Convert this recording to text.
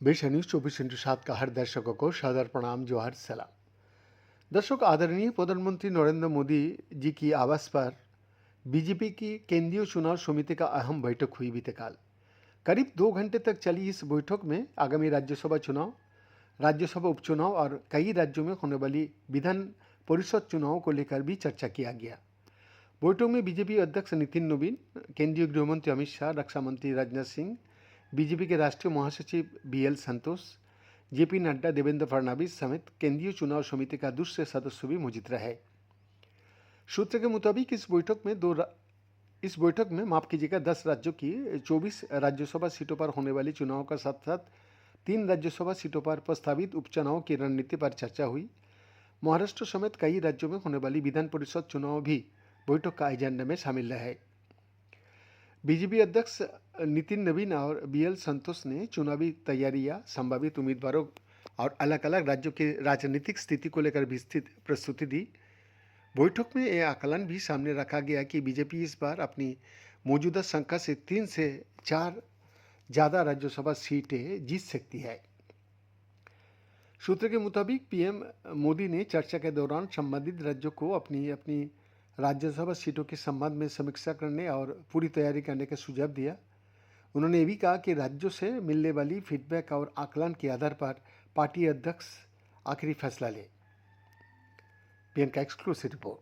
बेशा news 24/7 का हर दर्शकों को सादर प्रणाम, जोहार, सलाम। दर्शक, आदरणीय प्रधानमंत्री नरेंद्र मोदी जी की आवास पर बीजेपी की केंद्रीय चुनाव समिति का अहम बैठक हुई बीते काल। करीब 2 घंटे तक चली इस बैठक में आगामी राज्यसभा चुनाव, राज्यसभा उपचुनाव और कई राज्यों में होने वाली विधान परिषद चुनाव को लेकर भी चर्चा किया गया। बैठक में बीजेपी अध्यक्ष नितिन नवीन, केंद्रीय गृह मंत्री अमित शाह, रक्षा मंत्री राजनाथ सिंह, बीजेपी के राष्ट्रीय महासचिव BL संतोष, JP नड्डा, देवेंद्र फडणवीस समेत केंद्रीय चुनाव समिति का दूसरे सदस्य भी मौजूद रहे। सूत्र के मुताबिक इस बैठक में 10 राज्यों की 24 राज्यसभा सीटों पर होने वाली चुनाव का साथ साथ 3 राज्यसभा सीटों पर प्रस्तावित उपचुनाव की रणनीति पर चर्चा हुई। महाराष्ट्र समेत कई राज्यों में होने वाली विधान परिषद चुनाव भी बैठक का एजेंडा में शामिल रहे। बीजेपी अध्यक्ष नितिन नवीन और BL संतोष ने चुनावी तैयारियां, संभावित उम्मीदवारों और अलग अलग राज्यों की राजनीतिक स्थिति को लेकर विस्तृत प्रस्तुति दी। बैठक में यह आकलन भी सामने रखा गया कि बीजेपी इस बार अपनी मौजूदा संख्या से 3 से 4 ज़्यादा राज्यसभा सीटें जीत सकती है। सूत्र के मुताबिक PM मोदी ने चर्चा के दौरान संबंधित राज्यों को अपनी अपनी राज्यसभा सीटों के संबंध में समीक्षा करने और पूरी तैयारी करने का सुझाव दिया। उन्होंने ये भी कहा कि राज्यों से मिलने वाली फीडबैक और आकलन के आधार पर पार्टी अध्यक्ष आखिरी फैसला ले। PM का एक्सक्लूसिव रिपोर्ट।